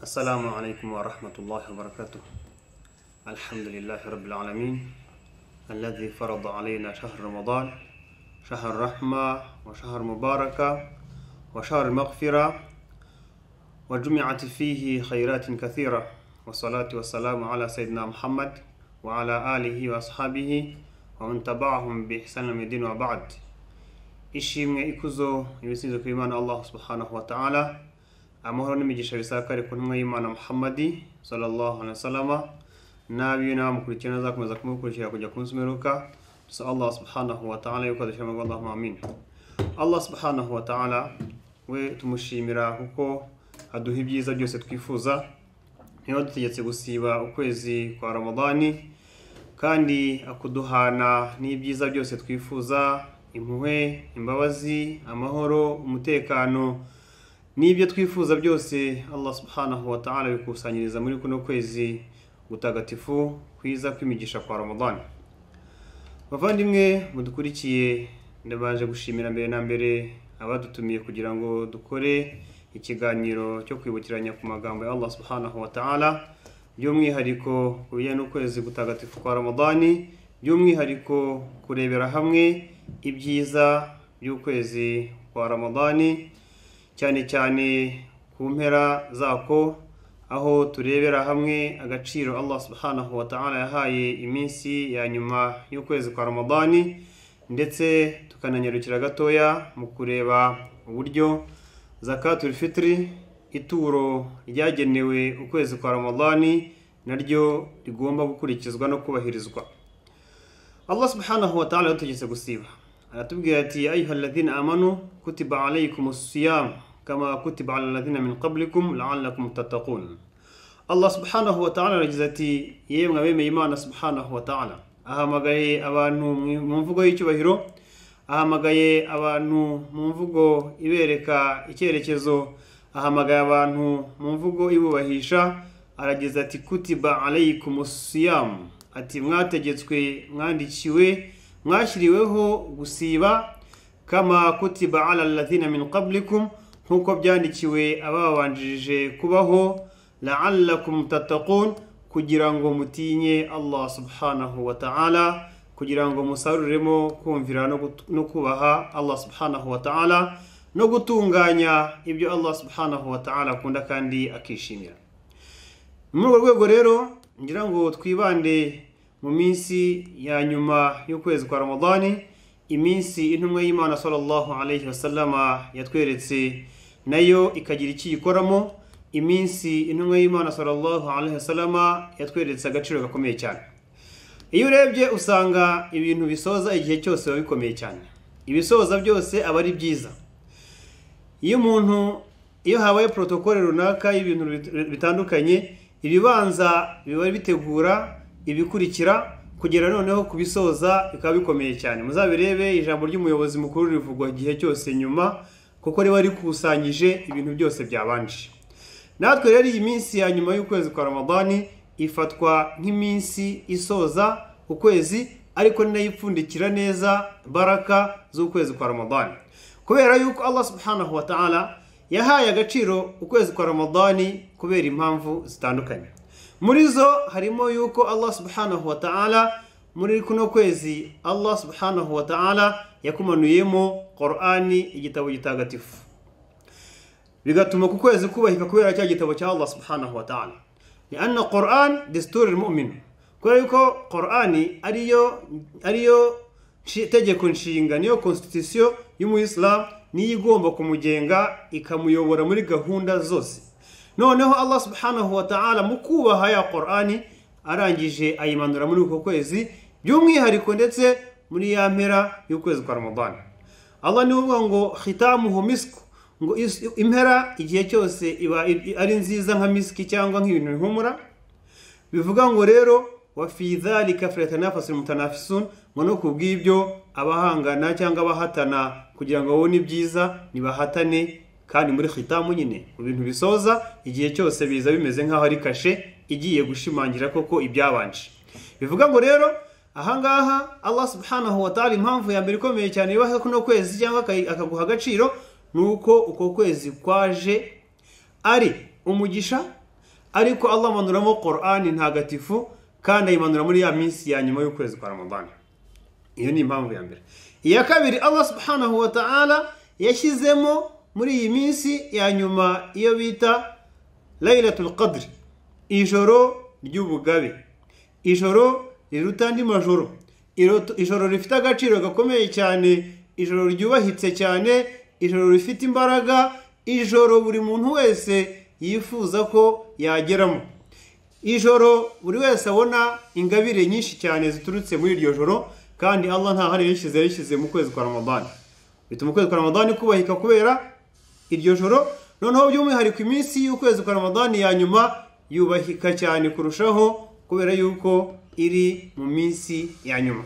السلام عليكم ورحمة الله وبركاته. الحمد لله رب العالمين الذي فرض علينا شهر رمضان، شهر رحمة وشهر مباركة وشهر المغفرة، وجمعت فيه خيرات كثيرة، والصلاة والسلام على سيدنا محمد وعلى آله وأصحابه ومن تبعهم بإحسان من الدين. وبعد، ishimwe ikuzo ibisinzo ku Imana Allah subhanahu wa ta'ala, amahoro n'imigisha bisakare ku ntumwa y'Imana Muhammadi sallallahu alaihi wasallam, nabi n'abamukurikira zakomeza kumukurikira kujya kunsumeruka. So Allah subhanahu wa ta'ala yuko adashama, Allahumma amin. Allah subhanahu wa ta'ala we tumushimira kuko aduha ibyiza byose twifuza, niyo dutegetse gusiba ukwezi kwa Ramadani kandi akuduhana n'ibyiza byose twifuza, impuhwe, imbabazi, amahoro, umutekano n'ibyo twifuza byose. Allah subhanahu wa ta'ala bikusanyiriza muri kuno kwezi gutagatifu kwiza kwimigisha kwa Ramadan. Bavandimwe mudukurikiye, ndabaje gushimira mbere na mbere abadutumiye kugira ngo dukore ikiganiro cyo kwibukiranya ku magambo ya Allah subhanahu wa ta'ala, by'umwihariko kubijyanye n'ukwezi gutagatifu kwa Ramadan, by'umwihariko kurebera hamwe ibyiza by'ukwezi kwa Ramadani, cyane cyane ku mpera zako, aho turebera hamwe agaciro Allah subhanahu wa ta'ala yahaye iminsi ya nyuma y'ukwezi kwa Ramadani, ndetse tukananyarukira gatoya mu kureba uburyo zakatul fitri, ituro ryagenewe ukwezi kwa Ramadani, naryo rigomba gukurikizwa no kubahirizwa. Allah subhanahu wa ta'ala yategetse gusiba, aratubwira ati ayyuhalladhina amanu kutiba alaykumus siyam kama kutiba alal ladhina min qablikum la'allakum tattaqun. Allah subhanahu wa ta'ala yagize ati yemwe abemeye Imana subhanahu wa ta'ala, ahamagaye abantu mu mvugo y'icyubahiro, ahamagaye abantu mu mvugo ibereka icyerekezo, ahamagaye abantu mu mvugo ibubahisha. Aragize ati kutiba alaykumus siyam, ati mwategetswe, mwandikiwe, mwashyiriweho gusiba, kama kutiba alal ladhina min qablikum, nkuko byandikiwe ababanjirije kubaho, la'allakum tattaqun, kugira ngo mutinye Allah subhanahu wa ta'ala, kugira ngo musaruremo kumvira no kubaha Allah subhanahu wa ta'ala, no gutunganya ibyo Allah subhanahu wa ta'ala akunda kandi akishimira. Muri rwego rero ngira ngo twibande mu minsi ya nyuma y'ukwezi kwa Ramadani, iminsi intumwa y'Imana sallallahu alayhi wasallama yatweretse nayo ikagira iki ikoramo, iminsi intumwa y'Imana sallallahu alayhi wasallama yatweretse agaciro gakomeye cyane. Iyo urebye usanga ibintu bisoza igihe cyose bikomeye cyane, ibisoza byose aba ari byiza. Iyo habaye protokole runaka y'ibintu bitandukanye, ibibanza biba bitegura ibikurikira kugera noneho kubisoza bikaba bikomeye cyane. Muzabirebe ijambo ry'umuyobozi mukuru rivugwa igihe cyose nyuma, kuko riba rikusanyije ibintu byose byabanje. Natwe rero iyi minsi ya nyuma y'ukwezi kwa Ramadani ifatwa nk'iminsi isoza ukwezi, ariko ninayipfundikira neza baraka z'ukwezi kwa Ramadani, kubera yuko Allah subhanahu wa ta'ala yahaye agaciro ukwezi kwa Ramadani kubera impamvu zitandukanye. Muri zo harimo yuko Allah subhanahu wa ta'ala muri kuno kwezi Allah subhanahu wa ta'ala yakumanuyemo Qur'ani, igitabo gitagatifu, bigatuma ku kwezi kubahika kubera cya gitabo cya Allah subhanahu wa ta'ala. Lianna Qur'an dasturul mu'min, kubera yuko Qur'ani ariyo tegeko nshinga, niyo constitution y'umuyisilamu, niyo igomba kumugenga ikamuyobora muri gahunda zose. Noneho Allah subhanahu wa ta'ala mu kubaha ya Qur'ani arangije ayimanura muri uko kwezi, by'umwihariko ndetse muri ya mpera y'ukwezi kwa Ramadan. Allah ni uvuga ngo khitamuhu misku, ngo impera igihe cyose iba ari nziza nka miski cyangwa nk'ibintu bihumura. Bivuga ngo rero wa fi dhalika falyatanafasul mutanafisun, ngo no kubw'ibyo abahangana cyangwa abahatana kugira ngo babone ibyiza nibahatane, kandi muri khitamu nyine mu bintu bisoza igihe cyose biza bimeze nkaho ari kashe igiye gushimangira koko ibyabanje. Bivuga ngo rero ahangaha Allah subhanahu wa ta'ala impamvu ya mbere ikomeye cyane ibaha kuno kwezi cyangwa akaguha agaciro, nuko uko kwezi kwaje ari umugisha ariko Allah amanuramo Qur'ani ntagatifu kandi ayimanura muri ya minsi ya nyuma y'ukwezi kwa Ramadan. Iyo ni impamvu ya mbere. Iya kabiri, Allah subhanahu wa ta'ala yashyizemo muri iyi minsi ya nyuma iyo bita Laylatul Qadr, ijoro ry'ubugabe, ijoro riruta andi majoro, ijoro rifite agaciro gakomeye cyane, ijoro ryubahitse cyane, ijoro rifite imbaraga, ijoro buri muntu wese yifuza ko yageramo, ijoro buri wese abona ingabire nyinshi cyane ziturutse muri iryo joro, kandi Allah nta handi yishyize mu kwezi kwa Ramadan. Bituma ukwezi kwa Ramadan kubahika kubera iryo joro. Noneho by'umwihariko iminsi y'ukwezi kwa Ramadan ya nyuma yubahika cyane kurushaho kubera yuko iri mu minsi ya nyuma.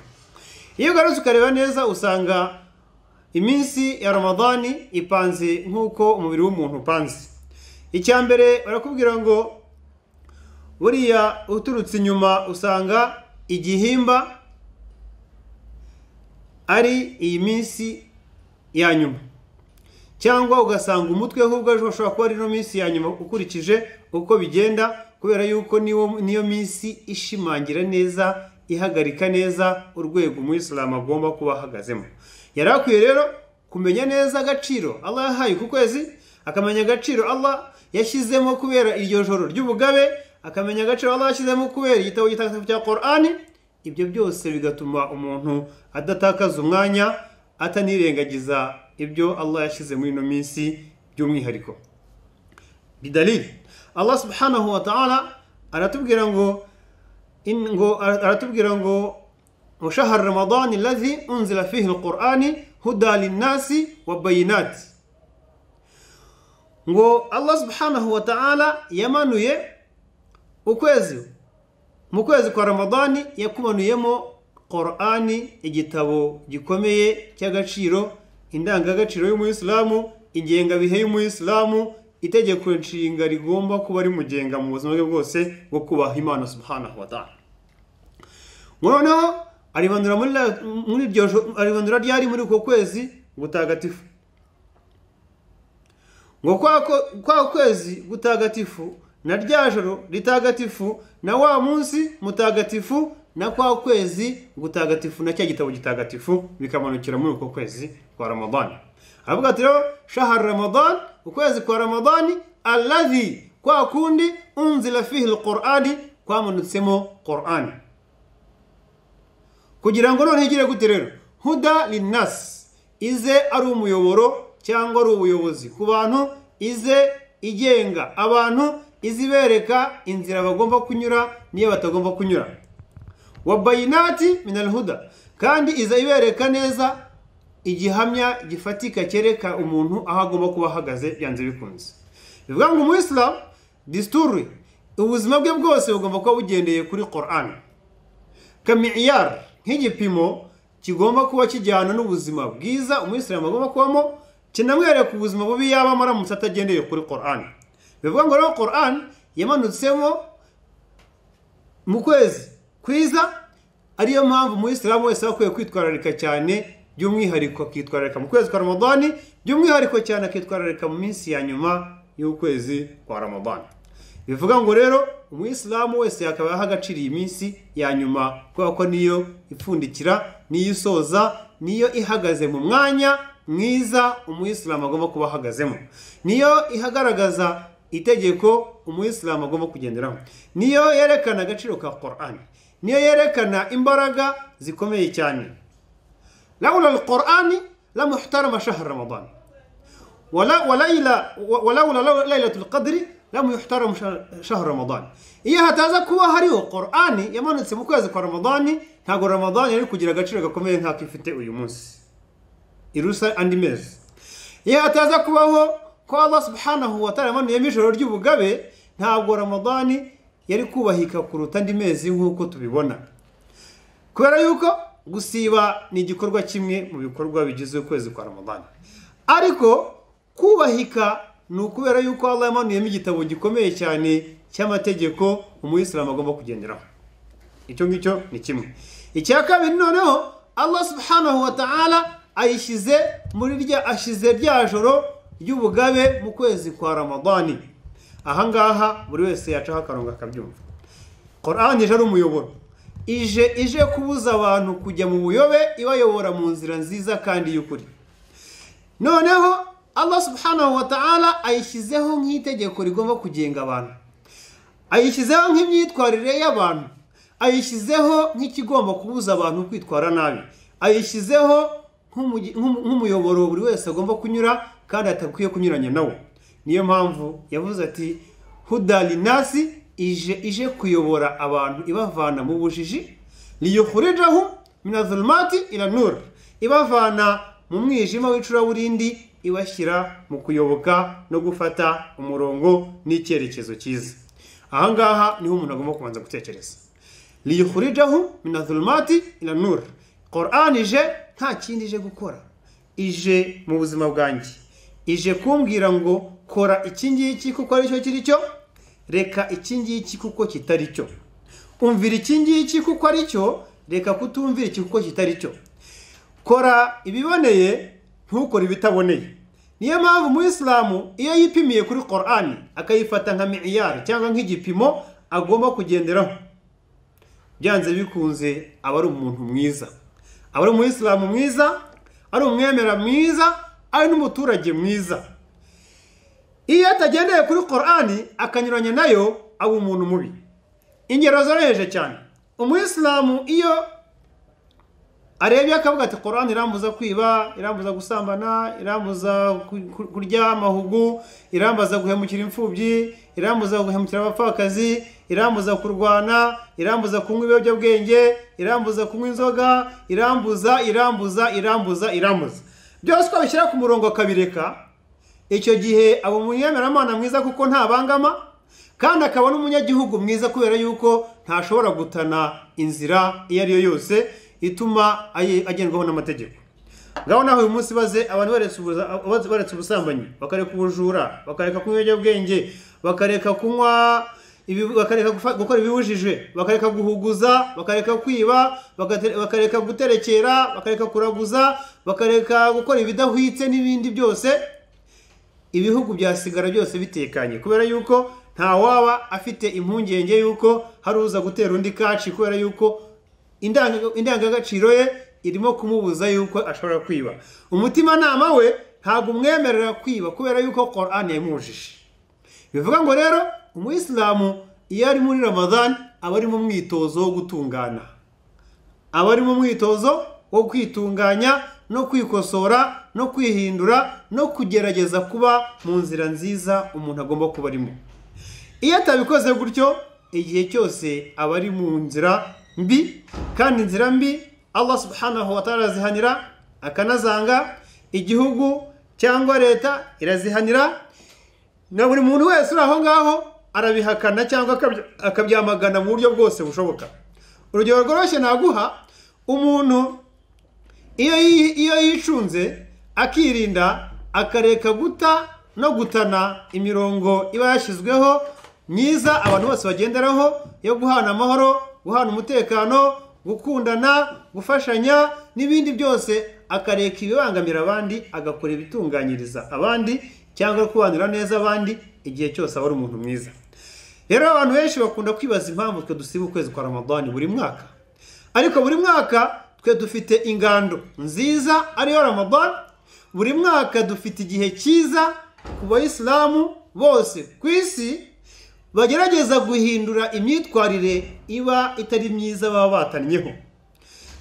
Iyo ugarutse ukareba neza usanga iminsi ya Ramadan ipanze nk'uko umubiri w'umuntu upanze. Icya mbere barakubwira ngo buriya uturutse inyuma usanga igihimba ari iyi minsi ya nyuma, cyangwa ugasanga umutwe ahubwo ashobora kuba ari no minsi ya nyuma ukurikije uko bigenda, kubera yuko niyo minsi ishimangira neza, ihagarika neza urwego umuyisilamu agomba kuba ahagazemo. Yari akwiye rero kumenya neza agaciro Allah yahaye ku kwezi, akamenya agaciro Allah yashyizemo kubera iryo joro ry'ubugabe, akamenya agaciro Allah yashyizemo kubera igitabo gitagatifu cya Qur'ani. Ibyo byose bigatuma umuntu adatakaza umwanya, atanirengagiza ibyo Allah yashyize muri ino minsi by'umwihariko. Bidalili, Allah subhanahu wa ta'ala aratubwira ngo وشهر رمضان الذي أنزل فيه القرآن هدى للناس وبينات. ngo Allah subhanahu wa ta'ala yamanuye mu kwezi kwa Ramadani, yakumanuyemo Qur'ani, igitabo gikomeye cy'agaciro, indangagaciro y'umuyisilamu, ingengabihe y'umuyisilamu, itegeko nshinga rigomba kuba rimugenga mu buzima bwe bwose bwo kubaha Imana subhanahu wa ta'ala. Noneho arimanura ryari muri uko kwezi gutagatifu. Ngo kwa kwezi gutagatifu na rya joro ritagatifu na wa munsi mutagatifu na kwa kwezi gutagatifu na cya gitabo gitagatifu bikamanukira muri uko kwezi kwa Ramadan. Aravuga ati rero shahar Ramadan, ukwezi kwa Ramadan, alladhi, kwa kundi, unzila fihi alqur'ani, kwamanutsemo Qur'ani. Kugira ngo none higire gute rero? Huda linnas, ize ari umuyoboro cyangwa ari ubuyobozi ku bantu, ize igenga abantu, izibereka inzira bagomba kunyura niyo batagomba kunyura. Wabayinati minal huda, kandi iza ibereka neza igihamya gifatika cyereka umuntu aho agomba kuba ahagaze byanze bikunze. Bivuga ngo umuyisilamu disturi ubuzima bwe bwose bugomba kuba bugendeye kuri Qur'an, kamiyar, nk'igipimo kigomba kuba kijyana n'ubuzima bwiza umuyisilamu agomba kubamo, kinamwereka ubuzima bubi yaba aramutse atagendeye kuri Qur'an. Bivuga ngo rero Qur'an yamanutsemo mu kwezi kwiza, ariyo mpamvu umuyisilamu wese akwiye kwitwararika cyane, by'umwihariko akitwararika mu kwezi kwa Ramadani, by'umwihariko cyane akitwararika mu minsi ya nyuma y'ukwezi kwa Ramadani. Bivuga ngo rero umuyisilamu wese akaba ahagacira iyi minsi ya nyuma, kubera ko niyo ipfundikira, niyo isoza, niyo ihagaze mu mwanya mwiza umuyisilamu agomba kuba ahagazemo, niyo ihagaragaza itegeko umuyisilamu agomba kugenderaho, niyo yerekana agaciro ka Qur'an, niyo yerekana imbaraga zikomeye cyane. لولا القرآن لم يحترم شهر رمضان ولولا ليلة القدر لم يحترم شهر رمضان. iyo hataza kuba hariho Qur'an yamanutse mu kwezi kwa Ramadani, ntago Ramadani yari kugira agaciro gakomeye nk'ako ifite uyu munsi irusa andi mezi. Iyo hataza kubaho ko Allah subhanahu wa ta'ala yamanuye ijoro ry'ubugabe, ntabwo Ramadani yari kubahika kuruta andi mezi nk'uko tubibona, kubera yuko gusiba ni igikorwa kimwe mu bikorwa bigize ukwezi kwa Ramadani, ariko kubahika ni ukubera yuko Allah yamanuyemo igitabo gikomeye cyane cy'amategeko umuyisilamu agomba kugenderaho. Icyo ngicyo ni kimwe. Icya kabiri, noneho Allah subhanahu wa ta'ala ashize rya joro ry'ubugabe mu kwezi kwa Ramadani, ahangaha buri wese yacaho akarongo akabyumva. Qur'an ije ari umuyoboro, ije kubuza abantu kujya mu buyobe, ibayobora mu nzira nziza kandi y'ukuri. Noneho Allah subhanahu wa ta'ala ayishyizeho nk'itegeko rigomba kugenga abantu, ayishyizeho nk'imyitwarire y'abantu, ayishyizeho nk'ikigomba kubuza abantu kwitwara nabi, ayishyizeho nk'umuyoboro buri wese agomba kunyura kandi atakwiye kunyuranya nawo. Niyo mpamvu yavuze ati huda linasi, ije kuyobora abantu ibavana mu bujiji, liyukhrijahum min adh-dhulumati ila nur, ibavana mu mwijima w'icuraburindi ibashyira mu kuyoboka no gufata umurongo n'icyerekezo cyiza. Ahangaha niho umuntu agomba kubanza gutekereza, liyukhrijahum min adh-dhulumati ila nur. Qur'an ije nta kindi ije gukora, ije mu buzima bwanjye, ije kumbwira ngo kora iki ngiki kuko ari cyo kiri cyo, reka iki ngiki kuko kitari cyo, umvira iki ngiki kuko ari cyo, reka kutumvira iki kuko kitari cyo, kora ibiboneye ntukore ibitaboneye. Niyo mpamvu mu Islamu iyo yipimiye kuri Qur'an akayifata nka mi'yar cyangwa nk'igipimo agomba kugenderaho, byanze bikunze aba ari umuntu mwiza, aba ari mu Islamu mwiza, ari umwemera mwiza, ari n'umuturage mwiza. Iyo atagendeye kuri Qur'an akanyuranya nayo aba umuntu mubi. Ingero zoroheje cyane, umuyisilamu iyo arebye akavuga ati Qur'an irambuza kwiba, irambuza gusambana, irambuza kurya amahugu, irambuza guhemukira imfubyi, irambuza guhemukira abapfakazi, irambuza kurwana, irambuza kunywa ibiyobyabwenge, irambuza kunywa inzoga, irambuza byose ko bishyira ku murongo akabireka, icyo gihe abo munyemeramana mwiza kuko ntabangama, kandi akaba n'umunyagihugu mwiza kubera yuko ntashobora gutana inzira iyo ari yo yose ituma agendwaho n'amategeko. Ngaho naho uyu munsi baze abantu baretse ubusambanyi, bakareka ubujura, bakareka kunywa ibiyobyabwenge, bakareka kunywa bakareka gukora ibibujijwe, bakareka guhuguza, bakareka kwiba, bakareka guterekera, bakareka kuraguza, bakareka gukora ibidahwitse n'ibindi byose, ibihugu byasigara byose bitekanye kubera yuko nta waba afite impungenge yuko hari uza gutera undi kaci, kubera yuko indangagaciro ye irimo kumubuza yuko ashobora kwiba. Umutima nama we ntabwo umwemerera kwiba kubera yuko Qur'an yamujije. Bivuga ngo rero umuyisilamu iyo ari muri Ramadan aba ari mu mwitozo wo gutungana, aba ari mu mwitozo wo kwitunganya no kwikosora no kwihindura no kugerageza kuba mu nzira nziza umuntu agomba kuba arimo. Iyo atabikoze gutyo igihe cyose aba ari mu nzira mbi, kandi inzira mbi Allah subhanahu wa ta'ala azihanira akanazanga, igihugu cyangwa leta irazihanira, na buri muntu wese uri aho ngaho arabihakana cyangwa akabyamagana mu buryo bwose bushoboka. Urugero rworoshye naguha, umuntu iyo yicunze akirinda akareka guta no gutana imirongo iba yashyizweho myiza abantu bose bagenderaho yo guhana amahoro, guhana umutekano, gukundana, gufashanya n'ibindi byose, akareka ibibangamira abandi agakora ibitunganyiriza abandi cyangwa kubanira neza abandi, igihe cyose aba ari umuntu mwiza. Rero abantu benshi bakunda kwibaza impamvu twe dusiba ukwezi kwa Ramadan buri mwaka, ariko buri mwaka twe dufite ingando nziza ariyo Ramadan. Buri mwaka dufite igihe cyiza ku bayisilamu bose ku isi bagerageza guhindura imyitwarire iba itari myiza baba batannyeho,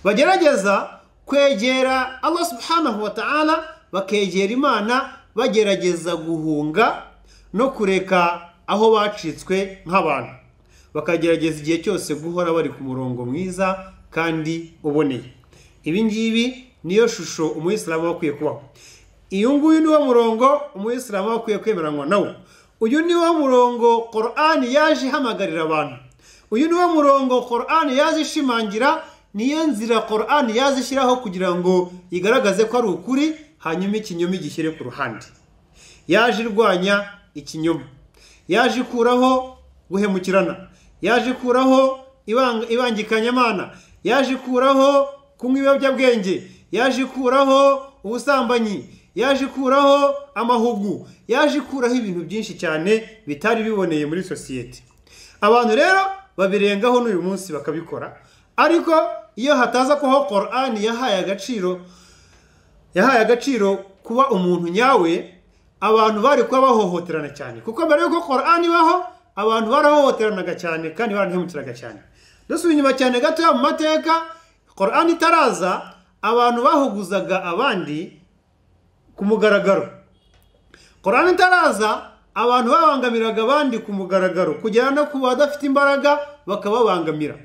bagerageza kwegera Allah subhanahu wa ta'ala, bakegera Imana, bagerageza guhunga no kureka aho bacitswe nk'abantu, bakagerageza igihe cyose guhora bari ku murongo mwiza kandi uboneye. Ibi ngibi niyo shusho umuyisilamu akwiye kubaho. Iyo nguyu niwo murongo umuyisilamu akwiye kwemeranywa nawo. Uyu niwo murongo Qur'an yaje ihamagarira abantu, uyu niwo murongo Qur'an yaje ishimangira, niyo nzira Qur'an yaje ishyiraho kugira ngo igaragaze ko ari ukuri, hanyuma ikinyoma gishyire ku ruhande. Yaje irwanya ikinyoma, yaje ikuraho guhemukirana, yaje ikuraho ibangikanyamana, yaje ikuraho kunywa ibiyobyabwenge, yaje ikuraho ubusambanyi, yaje ikuraho amahugu, yaje ikuraho ibintu byinshi cyane bitari biboneye muri sosiyete. Abantu rero babirengaho n'uyu munsi bakabikora, ariko iyo hataza kubaho Qur'an yahaye agaciro kuba umuntu nyawe, abantu bari kuba bahohoterana cyane, kuko mbere yuko Qur'an ibaho abantu barahohoteranaga cyane kandi baranahemukiraga cyane. Dusubiye inyuma cyane gato mu mateka, Qur'an itaraza abantu bahuguzaga abandi ku mugaragaro. Qur'an itaraza abantu babangamiraga abandi ku mugaragaro, kugera no ku badafite imbaraga bakababangamira.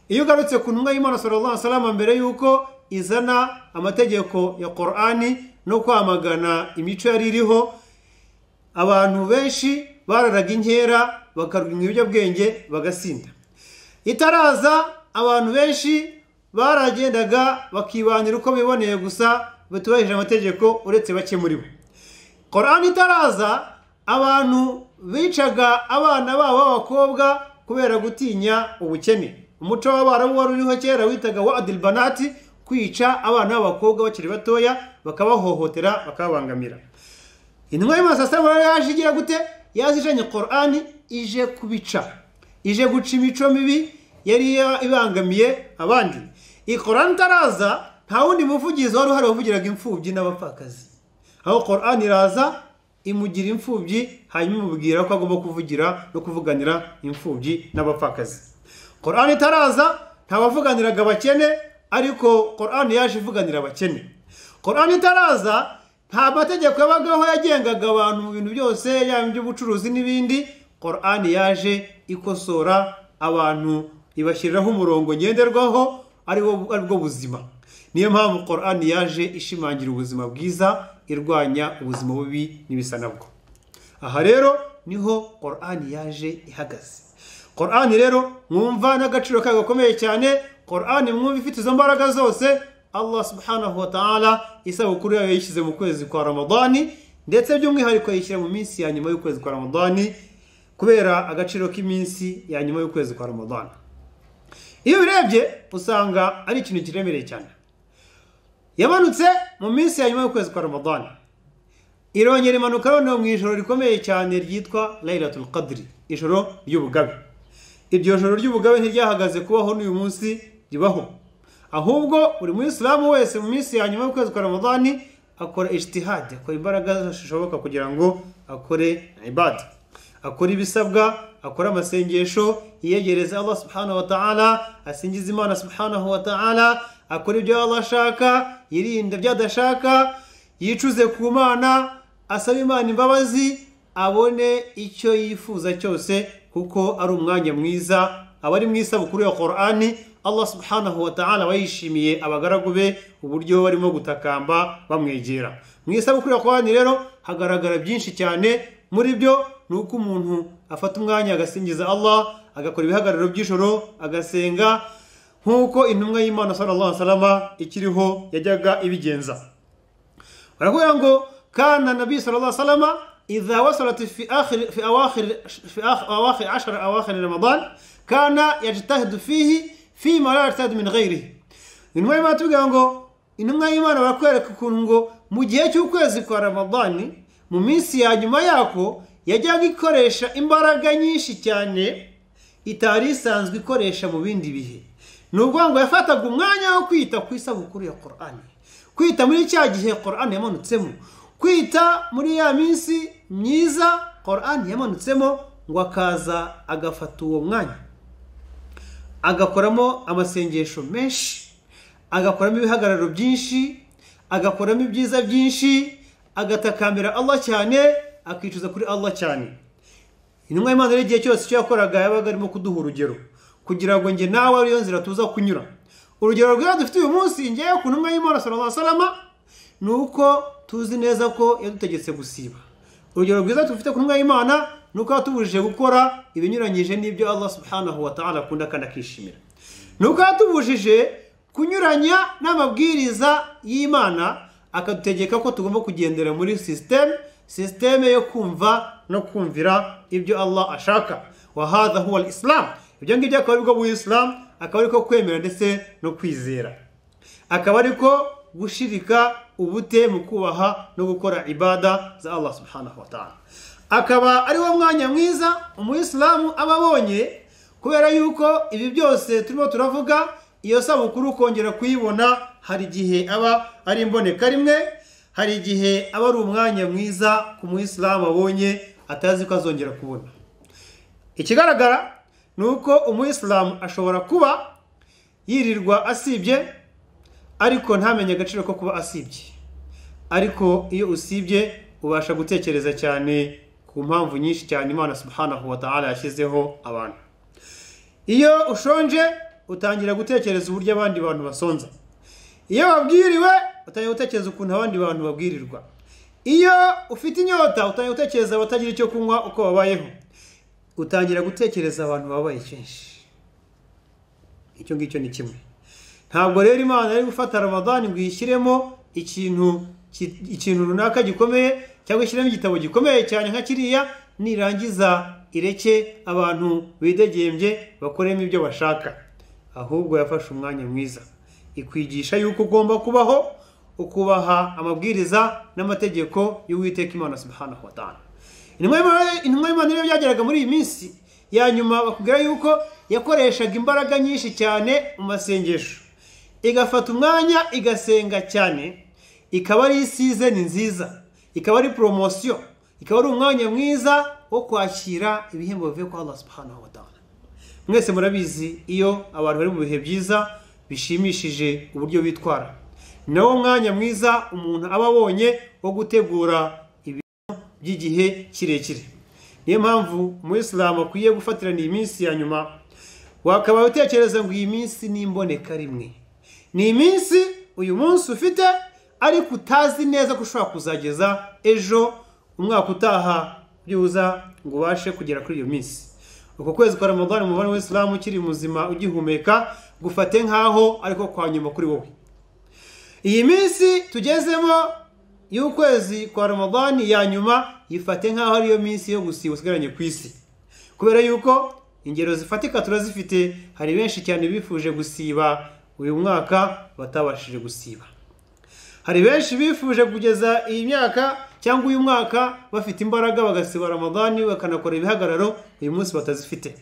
Iyo ugarutse ku ntumwa y'Imana sallallahu alaihi wasallam mbere yuko izana amategeko ya Qur'ani no kwamagana imico yari iriho, abantu benshi bararaga inkera, bakarwanya ibiyobyabwenge, bagasinda. Itaraza abantu benshi baragendaga bakibanira uko biboneye gusa, batubahirije amategeko uretse bake muri bo. Qur'an itaraza abantu bicaga abana babo b'abakobwa kubera gutinya ubukene. Umuco w'abarabu wari uriho kera witaga wa'dil banati, kwica abana b'abakobwa bakiri batoya bakabahohotera bakabangamira. Intumwa y'Imana sallallahu alaihi wasallam yaje igira gute? Yazijanye Qur'an ije kubica, ije guca imico mibi yari ibangamiye abandi. Iyi Qur'an itaraza nta wundi muvugizi wari uhari wavugiraga imfubyi n'abapfakazi, aho Qur'an iraza imugira imfubyi, hanyuma imubwira ko agomba kuvugira no kuvuganira imfubyi n'abapfakazi. Qur'an itaraza nta wavuganiraga abakene, ariko Qur'an yaje ivuganira abakene. Qur'an itaraza nta mategeko yabagaho yagengaga abantu mu bintu byose, yaba iby'ubucuruzi n'ibindi. Qur'an yaje ikosora abantu, ibashyiriraho umurongo ngenderwaho ari bwo buzima. Niyo mpamvu Qur'an yaje ishimangira ubuzima bwiza, irwanya ubuzima bubi n'ibisa nabwo. Aha rero niho Qur'an yaje ihagaze. Qur'an rero mwumva n'agaciro kayo gakomeye cyane. Qur'an mwumva ifite izo mbaraga zose. Allah subhanahu wa ta'ala isabukuru yayo yishyize mu kwezi kwa Ramadani, ndetse by'umwihariko yishyira mu minsi ya nyuma y'ukwezi kwa Ramadani, kubera agaciro k'iminsi ya nyuma y'ukwezi kwa Ramadani. Iyo birebye usanga ari ikintu kiremereye cyane. Yamanutse mu minsi ya nyuma y'ukwezi kwa Ramadani, irongera imanuka noneho mu ijoro rikomeye cyane ryitwa Laylatul Qadri, ijoro ry'ubugabe. Iryo joro ry'ubugabe ntiryahagaze kubaho n'uyu munsi ribaho, ahubwo buri Muislamu wese mu minsi ya nyuma y'ukwezi kwa Ramadani akora ijtihad, akora imbaraga zishoboka kugira ngo akore ibada, akora ibisabwa, akora amasengesho, yiyegereza Allah subhanahu wa ta'ala, asingiza Imana subhanahu wa ta'ala, akora ibyo Allah ashaka, yirinda ibyo adashaka, yicuze ku Mana, asaba Imana imbabazi, abone icyo yifuza cyose, kuko ari umwanya mwiza. Abari mu isabukuru ya Qur'ani, Allah subhanahu wa ta'ala wayishimiye abagaragu be uburyo barimo gutakamba bamwegera. Mu isabukuru ya Qur'ani rero hagaragara byinshi cyane, muri byo nuko umuntu afata umwanya agasingiza Allah, agakora ibihagararo by'ijoro, agasenga nkuko intumwa y'Imana sallallahu alaihi wasallam ikiriho yajyaga ibigenza. Baravuga ngo kana nabi sallallahu alaihi wasallam idha wasalat fi awakhir 10 awakhir Ramadan kana yajtahidu fihi fima la yajtahidu min ghayrihi. Intumwa y'Imana tuvuga ngo intumwa y'Imana barakwereka ukuntu ngo mu gihe cy'ukwezi kwa Ramadani, mu minsi ya nyuma yako, yajyaga ikoresha imbaraga nyinshi cyane itari isanzwe ikoresha mu bindi bihe. Nubwo ngo yafataga umwanya wo kwita ku isabukuru ya Qur'ani, kwita muri cya gihe Qur'ani yamanutsemo, kwita muri ya minsi myiza Qur'ani yamanutsemo, ngo akaza agafata uwo mwanya agakoramo amasengesho menshi, agakoramo ibihagararo byinshi, agakoramo ibyiza byinshi, agatakambira Allah cyane, akicuza kuri Allah cyane. Intumwa y'Imana rero igihe cyose icyo yakoraga yabaga arimo kuduha urugero, kugira ngo nge nawe ariyo nzira tuza kunyura. Urugero rwiza dufite uyu munsi ngewe ku ntumwa y'Imana sallallahu alaihi wasallam nuko tuzi neza ko yadutegetse gusiba. Urugero rwiza dufite ku ntumwa y'Imana nuko yatubujije gukora ibinyuranyije n'ibyo Allah subhanahu wa ta'ala akunda kandi akishimira. Nuko yatubujije kunyuranya n'amabwiriza y'Imana, akadutegeka ko tugomba kugendera muri systeme yo kumva no kumvira ibyo Allah ashaka. Wa hadha huwa al-Islam. Ibyo ngibyo akaba ari bwo Islam, akaba ari ko kwemera ndetse no kwizera, akaba ari ko gushirika ubute mu kubaha no gukora ibada za Allah subhanahu wa ta'ala. Akaba ari wo mwanya mwiza umuyisilamu aba abonye, kubera yuko ibi byose turimo turavuga, iyo sabukuru kongera kuyibona hari igihe aba ari imboneka rimwe, hari igihe aba ari umwanya mwiza ku muyisilamu abonye atazi ko azongera kubona. Ikigaragara ni uko umuyisilamu ashobora kuba yirirwa asibye ariko ntamenye agaciro ko kuba asibye. Ariko iyo usibye ubasha gutekereza cyane ku mpamvu nyinshi cyane Imana subhanahu wa ta'ala yashyizeho abantu. Iyo ushonje utangira gutekereza uburyo abandi bantu basonza. Iyo wabwiriwe utangira gutekereza ukuntu abandi bantu babwirirwa. Iyo ufite inyota utangira gutekereza abatagira icyo kunywa uko babayeho. Utangira gutekereza abantu babaye kenshi. Icyo ngicyo ni kimwe. Ntabwo rero Imana ari gufata Ramadani ngo yishyiremo ikintu runaka gikomeye cyangwa ishyiremo igitabo gikomeye cyane nka kiriya, nirangiza ireke abantu bidegembye bakoremo ibyo bashaka. Ahubwo yafashe umwanya mwiza ikwigisha yuko ugomba kubaho ukubaha amabwiriza n'amategeko y'Uwiteka Imana subhanahu wa ta'ala. Intumwa y'Imana rero byageraga muri iyi minsi ya nyuma bakubwira yuko yakoreshaga imbaraga nyinshi cyane mu masengesho, igafata umwanya igasenga cyane, ikaba ari season nziza, ikaba ari promotion, ikaba ari umwanya mwiza wo kwakira ibihembo bivuye kwa Allah subhanahu wa ta'ala. Mwese murabizi iyo abantu bari mu bihe byiza bishimishije uburyo bitwara, nawo mwanya mwiza umuntu aba abonye wo gutegura ibintu by'igihe kirekire. Niyo mpamvu umuyisilamu akwiye gufatirana iyi minsi ya nyuma, wakaba utekereza ngo iyi minsi ni imboneka rimwe, ni iminsi uyu munsi ufite ariko utazi neza ko ushobora kuzageza ejo umwaka utaha byuza ngo ubashe kugera kuri iyo minsi. Uko kwezi kwa Ramadani umubare w'Islamu ukiri muzima ugihumeka gufate nkaho ariko kwa nyuma kuri wowe. Iyi minsi tugezemo y'ukwezi kwa Ramadani ya nyuma yifate nkaho ariyo minsi yo gusiba usigaranye ku isi, kubera yuko ingero zifatika turazifite. Hari benshi cyane bifuje gusiba uyu mwaka batabashije gusiba. Hari benshi bifuje kugeza iyi myaka cyangwa uyu mwaka bafite imbaraga bagasiba Ramadani bakanakora ibihagararo uyu munsi batazifite.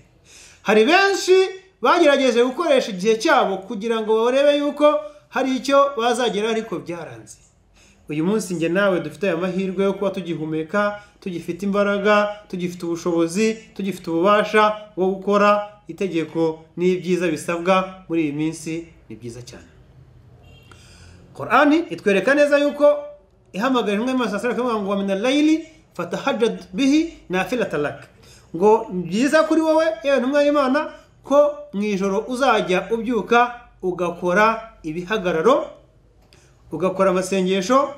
Hari benshi bagerageje gukoresha igihe cyabo kugira ngo barebe yuko hari icyo bazagera ariko byaranze. Uyu munsi nge nawe dufite aya mahirwe yo kuba tugihumeka, tugifite imbaraga, tugifite ubushobozi, tugifite ububasha bwo gukora itegeko n'ibyiza bisabwa muri iyi minsi. Ni byiza cyane. Qur'ani itwereka neza yuko ihamagara intumwa y'Imana sallallahu alayhi wa sallam ngo min al-layli fatahajjad bihi nafilatan lak, ngo byiza kuri wowe yewe ntumwa y'Imana ko mu ijoro uzajya ubyuka ugakora ibihagararo, ugakora amasengesho,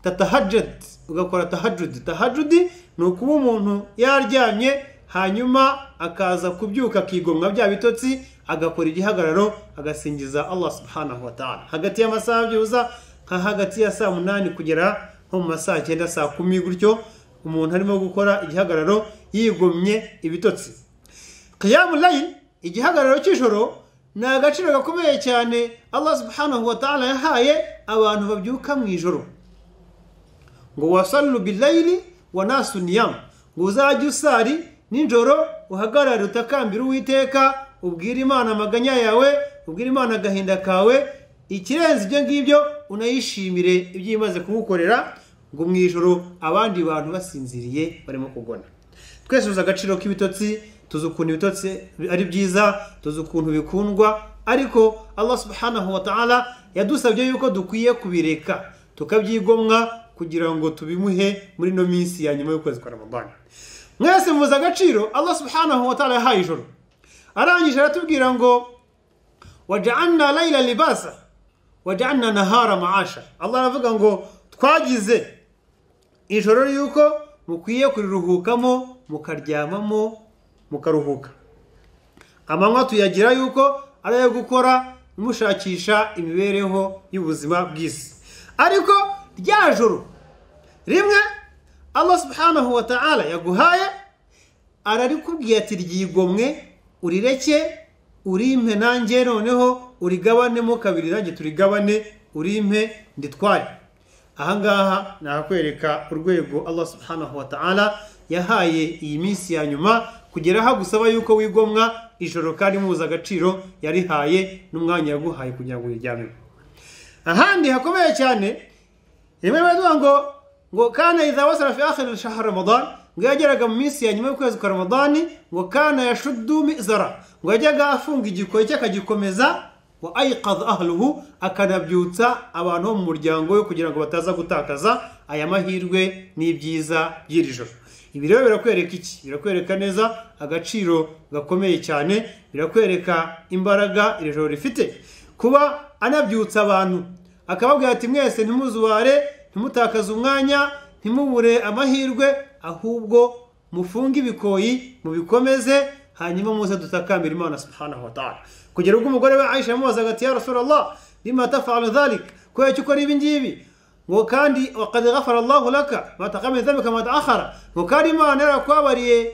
tatahajjad, ugakora tahajjud. Tahajjud ni ukuba umuntu yaryamye hanyuma akaza kubyuka akigomwa bya bitotsi agakora igihagararo agasingiza Allah subhanahu wa ta'ala hagati y'amasaha byuza nka hagati ya saa 8 kugera nko mu masaha 9 saa 10 gutyo, umuntu arimo gukora igihagararo yigomye ibitotsi. Qiyamul layl, igihagararo cy'ijoro, ni agaciro gakomeye cyane Allah subhanahu wa ta'ala yahaye abantu babyuka mu ijoro, ngo wasallu bil layli wa nasu niyam, ngo uzajye usari nijoro uhagarare utakambira Uwiteka, ubwira Imana amaganya yawe, ubwira Imana agahinda kawe, ikirenze ibyo ngibyo unayishimire ibyo imaze kugukorera, ngo mu ijoro abandi bantu basinziriye barimo kugona. Twese tuzi agaciro k'ibitotsi, tuzi ukuntu ibitotsi ari byiza, tuzi ukuntu bikundwa, ariko Allah subhanahu wa ta'ala yadusabye yuko dukwiye kubireka tukabyigomwa kugira ngo tubimuhe muri no minsi ya nyuma y'ukwezi kwa Ramadani. Mwese muzi agaciro Allah subhanahu wa ta'ala yahaye ijoro, arangije aratubwira ngo waja'alna layla libasa waja'alna nahara ma'asha. Allah aravuga ngo twagize ijoro yuko mukwiye kuriruhukamo, mukaryamamo, mukaruhuka. Amanywa tuyagira yuko ari ayo gukora mushakisha imibereho y'ubuzima bw'isi. Ariko rya joro rimwe Allah subhanahu wa ta'ala yaguhaye ararikubwiye ati ryigomwe, urireke, urimpe nanjye noneho urigabanemo kabiri, nanjye turigabane, urimpe nditware. ahangaha nakwereka urwego Allah subhanahu wa ta'ala yahaye iyi minsi ya nyuma kugera aho gusaba yuko wigomwa ijoro kandi muza agaciro yarihaye n'umwanya yaguhaye kugira ngo uryame. Ahandi hakomeye cyane rimwe bavuga ngo kana idha wasala fi akhir shahr ramadan, ngo yageraga mu minsi ya nyuma y'ukwezi kwa Ramadani, ngo kana yashuddu mizara, ngo yajyaga afunga igikoyi cye akagikomeza, wa ayqadha ahluhu, akanabyutsa abantu bo mu muryango we kugira ngo bataza gutakaza aya mahirwe n'ibyiza by'iri joro. Ibi rero birakwereka iki? Birakwereka neza agaciro gakomeye cyane, birakwereka imbaraga iri joro rifite. Kuba anabyutsa abantu akababwira ati mwese ntimuzuware, ntimutakaze umwanya, ntimubure amahirwe, ahubwo mufunge ibikoyi mubikomeze, hanyuma muze dutakambira Imana subhanahu wa ta'ala. Kugera ubwo umugore we Aisha yamubazaga ati ya Rasulullah lima taf'alu dhalik, ko cyukora ibi ngibi, ngo kandi waqad ghafara Allahu laka ma taqaddama dhanbika ma ta'akhara, ngo kandi Imana yarakwabariye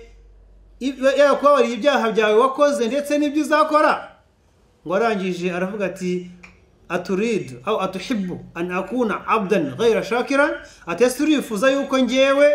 ibyaha byawe wakoze ndetse n'ibyo uzakora. Ngo arangije aravuga ati aturid au atuhibbu an akuna abdan ghayra shakiran, atesurifuza yuko ngewe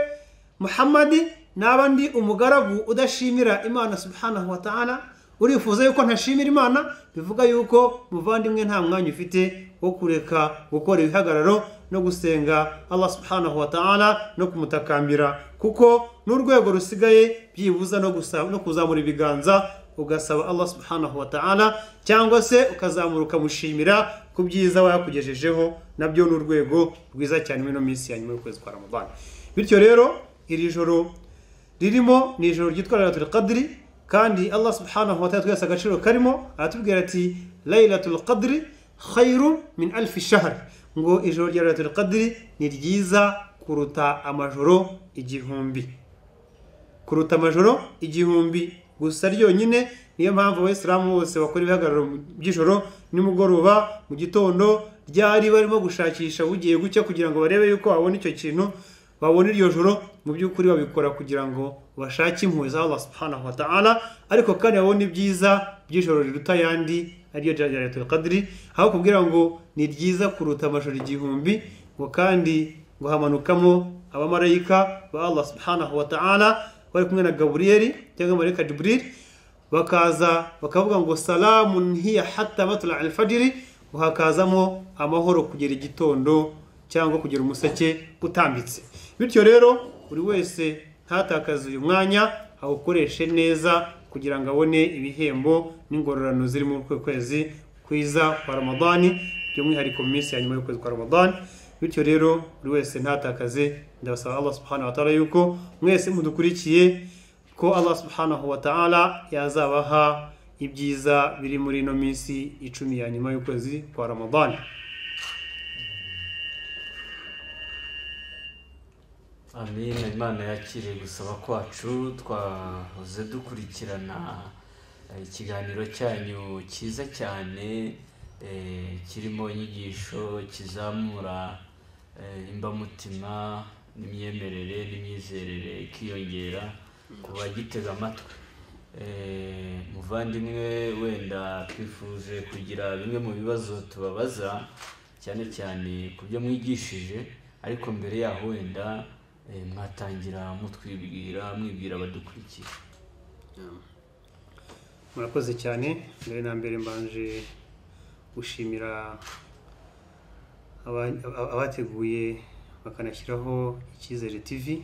Muhammadi nabandi umugaragu udashimira Imana subhanahu wa ta'ala, urifuza yuko ntashimira Imana, bivuga yuko muvandimwe nta mwanya ufite wo kureka gukora ibihagararo no gusenga Allah subhanahu wa ta'ala no kumutakambira, kuko n'urwego rusigaye byibuza no kuzamura ibiganza ugasaba Allah subhanahu wa ta'ala, cyangwa se ukazamura ukamushimira ku byiza wakugejejeho, nabyo n'urwego rwiza cyane muri no minsi ya nyuma y'ukwezi kwa Ramadan. Bityo rero iri joro ririmo ni ijoro ryitwa Lailatul Qadri, kandi Allah subhanahu wa ta'ala twese agaciro karimo aratubwira ati Lailatul Qadri khairu min alf shahr, ngo ijoro rya Lailatul Qadri ni ryiza kuruta amajoro igihumbi, kuruta amajoro igihumbi gusa ryonyine. Niyo mpamvu abayisilamu bose bakora ibihagararo by'ijoro nimugoroba mu gitondo ryari barimo gushakisha ugiye gucya kugira ngo barebe yuko babona icyo kintu, babona iryo joro. Mu by'ukuri babikora kugira ngo bashake impuhwe za Allah subhanahu wa ta'ala, ariko kandi babona ibyiza by'ijoro riruta yandi ariyo Lailatul Qadri, aho kubwira ngo ni ryiza kuruta amajoro igihumbi, ngo kandi ngo hamanukamo abamarayika ba Allah subhanahu wa ta'ala bari kumwe na Gabriel cyangwa marayika Jibril, bakaza bakavuga ngo salamun hiya hatta matla al-fajr, uhakazamo amahoro kugera igitondo cyangwa kugera umuseke utambitse. Bityo rero buri wese ntatakaze uyu mwanya, awukoreshe neza kugira ngo abone ibihembo n'ingororano ziri mu kwezi kwiza kwa Ramadani, by'umwihariko mu minsi ya nyuma y'ukwezi kwa Ramadani. Bityo rero buri wese ntatakaze, ndabasaba Allah subhanahu wa ta'ala yuko mwese mudukurikiye ko Allah subhanahu wa ta'ala yazabaha ibyiza biri muri ino minsi 10 ya nyuma y'ukwezi kwa Ramadani. Amin. Imana yakire gusaba kwacu. Twahoze dukurikirana ikiganiro cyanyu cyiza cyane, kirimo inyigisho kizamura imbamutima n'imyemerere n'imyizerere ikiyongera ku bagitega amatwi. Muvandimwe, wenda twifuje kugira bimwe mu bibazo tubabaza cyane cyane ku byo mwigishije, ariko mbere yaho wenda mwatangira mwibwira abadukurikiye. Murakoze cyane. Mbere na mbere mbanje gushimira abateguye bakanashyiraho Icyizere TV,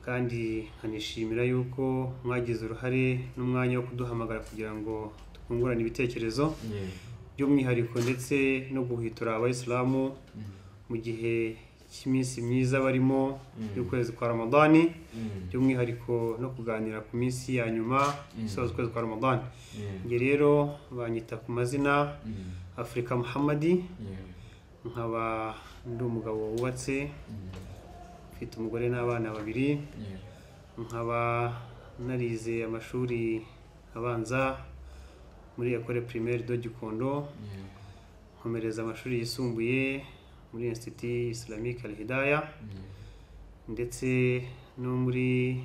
kandi nkanishimira yuko mwagize uruhare n'umwanya wo kuduhamagara kugira ngo twungurane ibitekerezo, by'umwihariko ndetse no guhitura abayisilamu mu gihe cy'iminsi myiza barimo y'ukwezi kwa Ramadani, by'umwihariko no kuganira ku minsi ya nyuma isoza ukwezi kwa Ramadani. Nge rero banyita ku mazina Afrika Muhammadi, nkaba ndi umugabo wubatse, mfite umugore n'abana babiri, nkaba narize amashuri abanza muri Ecole Primaire de Gikondo, nkomereza amashuri yisumbuye muri Institut Islamique Al-Hidayah, ndetse no muri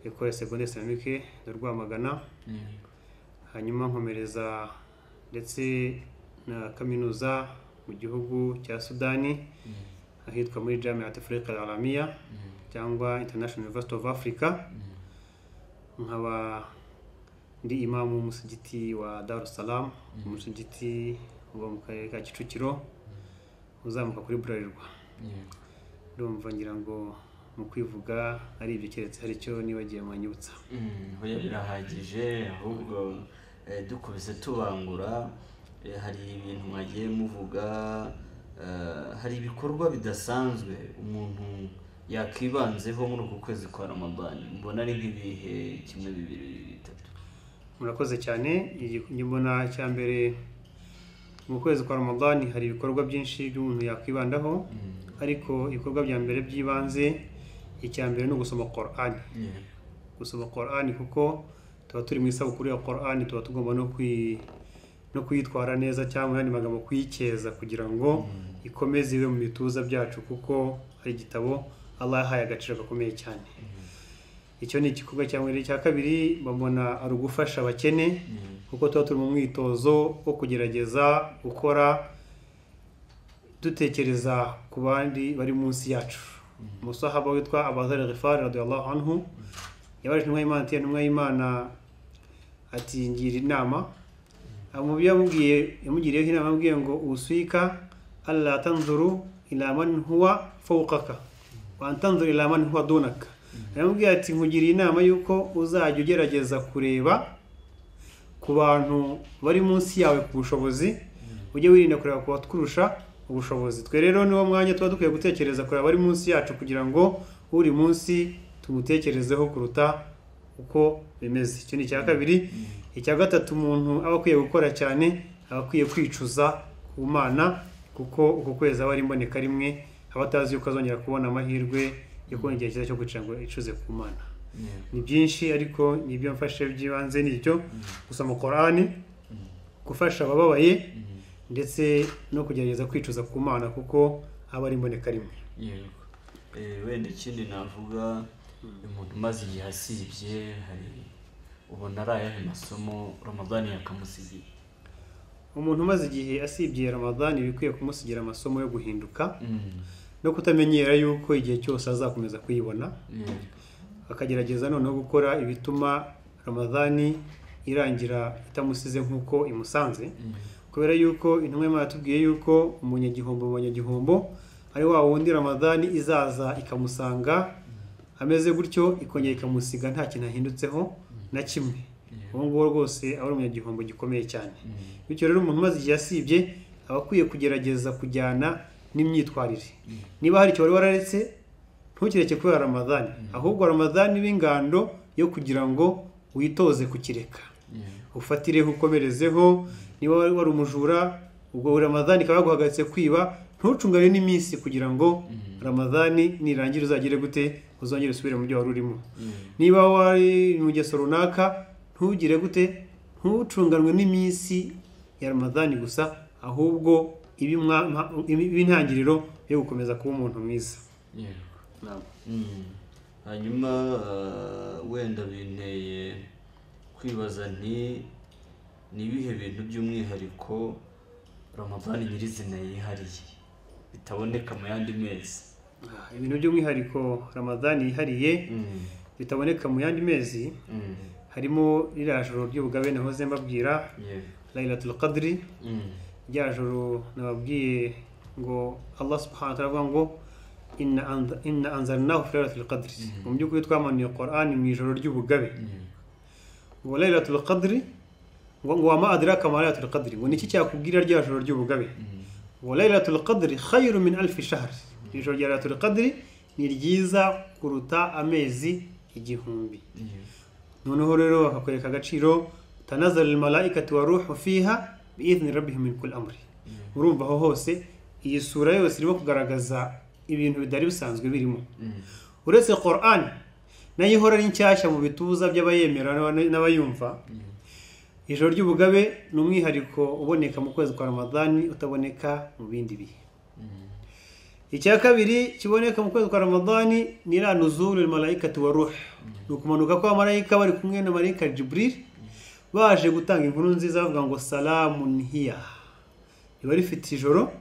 Ecole Secondaire Islamique de Rwamagana, hanyuma nkomereza ndetse na kaminuza mu gihugu cya Sudani ahitwa muri Jamiat Afrika Al-Alamiya cyangwa International University of Africa. Nkaba ndi imamu w'umusigiti wa Dar es Salaam, umusigiti uba mu karere ka Kicukiro uzamuka kuri Bralirwa. Ndumva ngira ngo mu kwivuga ari ibyo keretse hari cyo nibagiye mwanyibutsa. Hoya birahagije, ahubwo dukubise tubangura hari ibintu mwagiye muvuga, hari ibikorwa bidasanzwe umuntu yakibanzeho muri uku kwezi kwa Ramadan. Mbona ari nk'ibihe kimwe bibiri bitatu. Murakoze cyane. Mbona cya mbere mu kwezi kwa Ramadan hari ibikorwa byinshi by'umuntu yakwibandaho, ariko ibikorwa bya mbere by'ibanze icya mbere no gusoma Qur'an. Gusoma Qur'an kuko tuba turi mu isabukuru ya Qur'an, tuba tugomba no kuyitwara neza cyangwa yandi magambo kuyikeza kugira ngo ikomeze ibe mu bituza byacu, kuko ari igitabo Allah yahaye agaciro gakomeye cyane. Icyo ni igikorwa cya mbere. Cya kabiri babona ari ugufasha abakene, kuko tuba turi mu mwitozo wo kugerageza gukora dutekereza ku bandi bari munsi yacu. Umusahaba witwa Abu Dharr al-Ghifari radiyallahu anhu yabaje intumwa y'Imana ati ngira inama. Yamugiriyeho inama amubwiye ngo uswika alla tanzuru ila man huwa fawqaka wa antanzuru ila man huwa dunaka. Yamubwiye ati nkugiriye inama yuko uzajya ugerageza kureba ku bantu bari munsi yawe ku bushobozi, ujye wirinda kureba ku batkurusha ubushobozi. Twe rero niwo mwanya tuba dukwiye gutekereza kureba bari munsi yacu kugira ngo uri munsi tumutekerezeho kuruta uko bimeze. Icyo ni cya kabiri. Icya gatatu umuntu aba akwiye gukora cyane, aba akwiye kwicuza ku Mana, kuko uko kwezi aba ari imboneka rimwe, aba atazi yuko azongera kubona amahirwe yo kubona igihe cyiza cyo kwicara ngo icuze ku Mana. Ni byinshi ariko nibyo mfashe by'ibanze nicyo gusoma Qur'an, gufasha abababaye ndetse no kugerageza kwicuza ku Mana kuko aba ari imboneka rimwe. Wenda ikindi navuga, umuntu maze igihe asibye, hari ubona ari ayahe masomo Ramadan yakamusigiye? Umuntu maze igihe asibye Ramadan bikwiye kumusigira amasomo yo guhinduka no kutamenyera yuko igihe cyose azakomeza kuyibona, akagerageza noneho gukora ibituma Ramadan irangira itamusize nk'uko imusanze, kubera yuko intumwa y'Imana yatubwiye yuko umunyagihombo ari wa wundi Ramadan izaza ikamusanga ameze gutyo ikongera ikamusiga nta kintu ahindutseho na kimwe. Uwo nguwo rwose aba ari umunyagihombo gikomeye cyane. Bityo rero umuntu maze igihe asibye aba akwiye kugerageza kujyana n'imyitwarire. Niba hari icyo wari wararetse ntukireke kubera Ramadan, ahubwo Ramadan b'ingando yo kugira ngo witoze kukireka, ufatireho ukomerezeho. Niba wari umujura, ubwo Ramadan ikaba yaguhagaritse kwiba, ntucungane n'iminsi kugira ngo Ramadan nirangira uzagire gute, uzongere usubire mu byo wari urimo. Niba wari mu ngeso runaka, ntugire gute, ntucunganwe n'iminsi ya Ramadan gusa, ahubwo ibintangiriro yo gukomeza kuba umuntu mwiza. Hanyuma wenda binteye kwibaza nti ni ibihe bintu by'umwihariko Ramadan nyirizina yihariye bitaboneka mu yandi mezi? Ibintu by'umwihariko Ramadan yihariye bitaboneka mu yandi mezi harimo iriya joro ry'ubugabe nahoze mbabwira, Laylatul Qadri. Rya joro nababwiye ngo Allah subhanahu wa ta'ala avuga ngo inna anzalnahu fi Laylatul Qadri. Mu by'ukuri twamanuye Qur'an mu ijoro ry'ubugabe. Ngo Laylatul Qadri, ngo wama adraka ma Laylatul Qadri, ngo niki cyakubwira rya joro ry'ubugabe? Ngo Laylatul Qadri khayru min alf shahr. Ijoro rya Laylatul Qadri ni ryiza kuruta amezi igihumbi. Noneho rero bakakwereka agaciro, tanazzalul malaikatu wa ruhu fiha bi'idhni rabbihim min kulli amri. Urumva aho hose iyi sura yose irimo kugaragaza ibintu bidari bisanzwe birimo. Uretse Qur'an nayo ihora ari nshyashya mu bituza by'abayemera n'abayumva. Ijoro ry'ubugabe ni umwihariko uboneka mu kwezi kwa Ramadan utaboneka mu bindi bihe. Icya kabiri kiboneka mu kwezi kwa Ramadan ni la nuzulul malaikatu wa ruh, ukumanuka kwa marayika bari kumwe na marayika Jibril baje gutanga inkuru nziza bavuga ngo salamun hiya. Iba rifite ijoro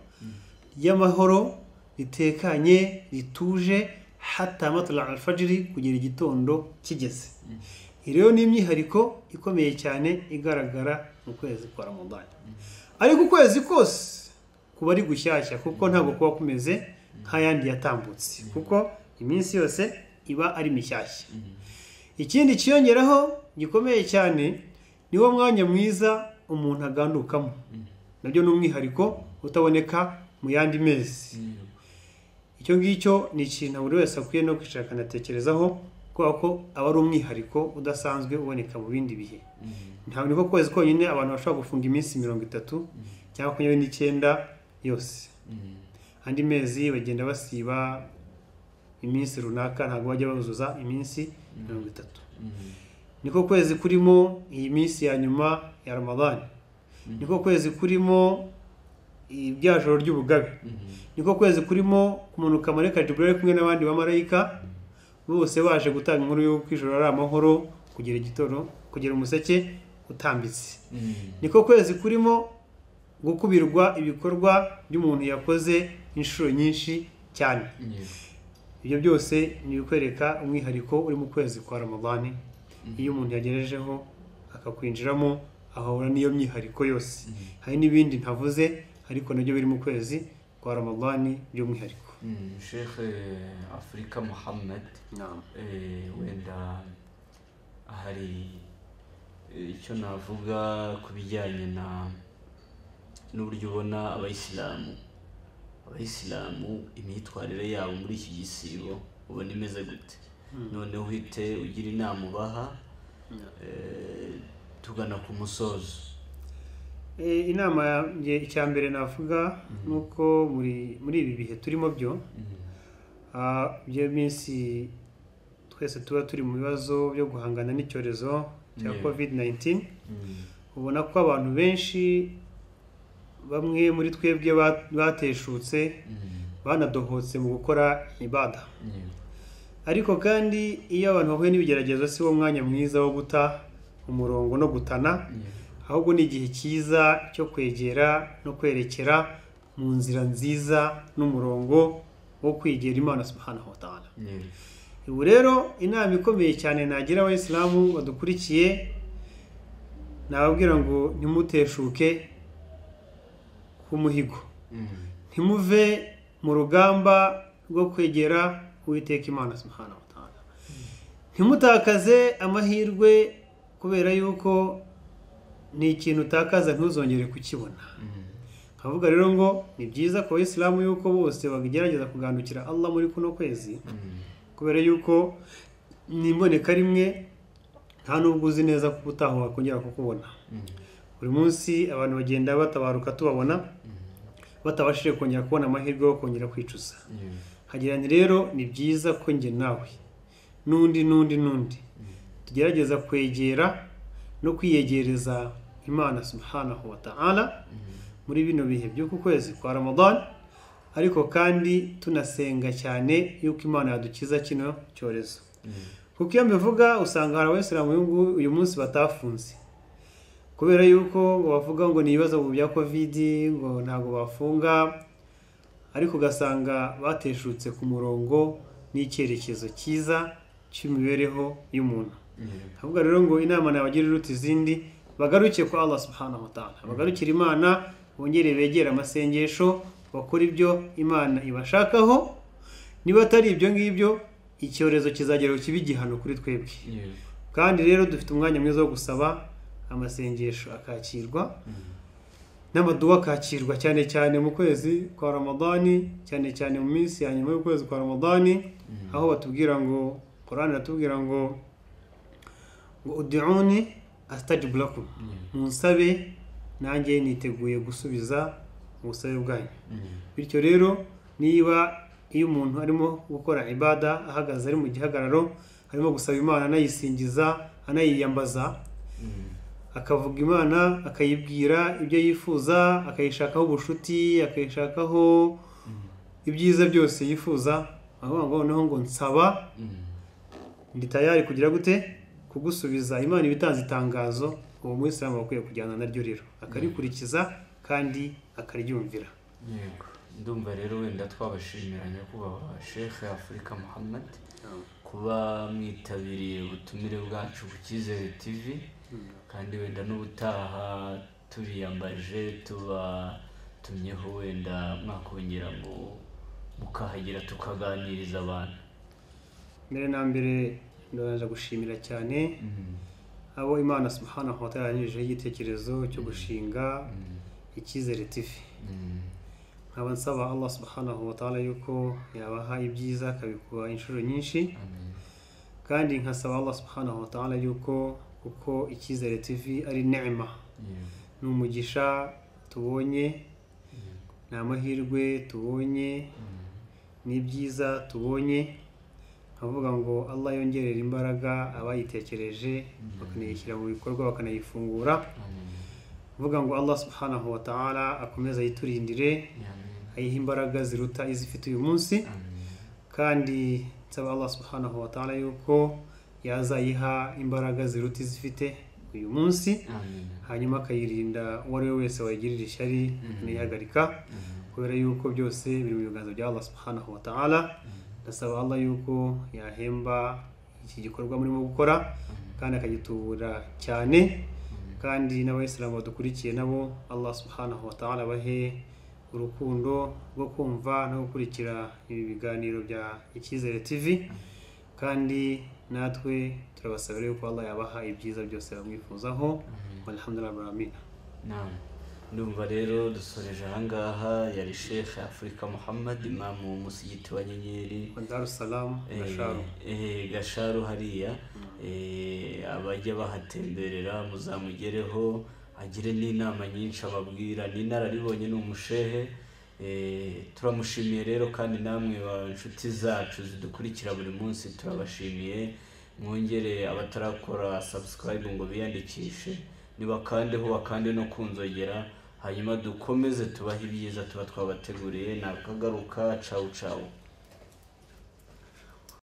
ry'amahoro ritekanye rituje hatta matla al-fajr kugera igitondo kigeze. Rero ni imyihariko ikomeye cyane igaragara mu kwezi kwa Ramadan. Ariko ukwezi kose kuba ari gushyashya kuko ntabwo kuba kumeze nk'ayandi yatambutse kuko iminsi yose iba ari mishyashya. Ikindi kiyongeraho gikomeye cyane niwo mwanya mwiza umuntu agandukamo. Nabyo ni umwihariko utaboneka mu yandi mezi. Icyo ngicyo ni ikintu buri wese akwiye no kwishaka natekerezaho ko aba ari umwihariko udasanzwe uboneka mu bindi bihe. Ntabwo niko kwezi konyine abantu bashobora gufunga iminsi 30 cyangwa 29 yose. Andi mezi bagenda basiba iminsi runaka ntabwo bajya bazuza iminsi 30. Niko kwezi kurimo iyi minsi ya nyuma ya Ramadan. Niko kwezi kurimo ibyajoro ry'ubugabe. Niko kwezi kurimo kumanuka marayika Jibril kumwe n'abandi bamarayika bose baje gutanga inkuru yo kwijoro ari amahoro kugera igitoro kugera umuseke utambitse. Niko kwezi kurimo gukubirwa ibikorwa by'umuntu yakoze inshuro nyinshi cyane. Ibyo byose ni bikwereka umwihariko uri mu kwezi kwa Ramadan. Iyo umuntu yagerejeho akakwinjiramo ahahura n'iyo myihariko yose. Hari n'ibindi ntavuze ariko nabyo biri mu kwezi kwa Ramadan by'umwihariko. Sheikh Afrika Muhammad, wenda hari icyo navuga ku bijyanye n'uburyo ubona abayisilamu imyitwarire yabo muri iki gisibo ubona imeze gute? Noneho uhite ugira inama ubaha tugana ku musozo. Inama yanjye icya mbere navuga nuko muri ibi bihe turimo byo minsi twese tuba turi mu bibazo byo guhangana n'icyorezo cya COVID-19. Ubona ko abantu benshi bamwe muri twebwe bateshutse banadohotse mu gukora ibada. Ariko kandi iyo abantu bahuye n'ibigeragezo si wo mwanya mwiza wo guta umurongo no gutana, ahubwo ni igihe cyiza cyo kwegera no kwerekera mu nzira nziza n'umurongo wo kwegera Imana subhanahu wa ta'ala. Ubu rero inama ikomeye cyane nagira abayisilamu badukurikiye nababwira ngo ntimuteshuke ku muhigo. Ntimuve mu rugamba rwo kwegera Uwiteka Imana subhanahu wa ta'ala. Ntimutakaze amahirwe kubera yuko ni ikintu utakaza ntuzongere kukibona. Kavuga rero ngo ni byiza ku bayisilamu yuko bose bagerageza kugandukira Allah muri kuno kwezi kubera yuko nimboneka rimwe nta nubwo uzi neza ko utaho wakongera kukubona. Buri munsi abantu bagenda batabaruka tubabona batabashije kongera kubona amahirwe yo kongera kwicuza. Hagiranye rero ni byiza ko nge nawe nundi tugerageza kwegera no kwiyegereza Imana subhanahu wa ta'ala muri bino bihe by'uku kwezi kwa Ramadan, ariko kandi tunasenga cyane yuko Imana yadukiza kino cyorezo. Kuko iyo mbivuga usanga hari abayisilamu uyu munsi batafunze kubera yuko bavuga ngo ni ibibazo bya COVID ngo ntago bafunga, ariko ugasanga bateshutse ku murongo n'icyerekezo cyiza cy'imibereho y'umuntu. Havuga rero ngo inama nabagirira uti izindi bagarukiye kwa Allah subhanahu wa ta'ala, bagarukira Imana, bongere begera amasengesho, bakora ibyo Imana ibashakaho. Niba atari ibyo ngibyo icyorezo kizagera kibi igihano kuri twebwe. Kandi rero dufite umwanya mwiza wo gusaba amasengesho akakirwa n'amaduwa akakirwa cyane cyane mu kwezi kwa Ramadan, cyane mu minsi ya nyuma y'ukwezi kwa Ramadan, aho batubwira ngo Qur'an iratubwira ngo ud'uni astajib lakum, munsabe nanjye niteguye gusubiza ubusabe bwanyu. Bityo rero niba iyo umuntu arimo gukora ibada ahagaze ari mu gihagararo arimo gusaba Imana anayisingiza anayiyambaza, akavuga Imana akayibwira ibyo yifuza, akayishakaho ubushuti, akayishakaho ibyiza byose yifuza, aho ngo nsaba ndi tayari kugira gute kugusubiza. Imana ibitanze itangazo, uwo muislamu akwiye kujyana naryo rero akarikurikiza kandi akaryumvira. ndumva rero wenda twabashimira nyakubahwa Sheikh Afrika Muhammad kuba mwitabiriye ubutumire bwacu ku Cyizere TV, kandi wenda n'ubutaha tubiyambaje tubatumyeho wenda mwakongera ngo mukahagera tukaganiriza abantu. mbere na mbere ndabanza gushimira cyane abo Imana subhanahu wa ta'ala yanyujijeho igitekerezo cyo gushinga Icyizere TV. nkaba nsaba Allah subhanahu wa ta'ala yuko yabaha ibyiza akabikuba inshuro nyinshi, kandi nkasaba Allah subhanahu wa ta'ala yuko kuko Icyizere TV ari neema, ni umugisha tubonye, ni amahirwe tubonye, ni byiza tubonye, nkavuga ngo Allah yongerera imbaraga abayitekereje bakanayishyira mu bikorwa bakanayifungura. mvuga ngo Allah subhanahu wa ta'ala akomeza yiturindire, ayiha imbaraga ziruta izifite uyu munsi, kandi nsaba Allah subhanahu wa ta'ala yuko yazayiha imbaraga ziruta izifite uyu munsi, hanyuma akayirinda uwo ari we wese wayigirira ishyari nihagarika, kubera yuko byose biri mu biganza bya Allah subhanahu wa ta'ala. ndasaba Allah yuko yahemba iki gikorwa murimo gukora kandi akagitubura cyane, kandi n'abayisilamu badukurikiye nabo Allah subhanahu wa ta'ala bahe urukundo rwo kumva no gukurikira ibi biganiro bya Icyizere TV, kandi natwe turabasabira yuko Allah yabaha ibyiza byose bamwifuzaho. Alhamdulillah rabbil alamin. Ndumva rero dusoreje ahangaha. yari Sheikh Afrika Muhammad, imamu w'umusigiti wa Nyenyeri Dar es Salaam Gasharu hariya. abajya bahatemberera muzamugereho, agire n'inama nyinshi ababwira, n'inararibonye ni umushehe. turamushimiye rero, kandi namwe inshuti zacu zidukurikira buri munsi turabashimiye. mwongere abatarakora subscribe ngo biyandikishe, nibakandeho bakande no kunzogera, hanyuma dukomeze tubahe ibyiza tuba twabateguriye. nakagaruka. ciao ciao.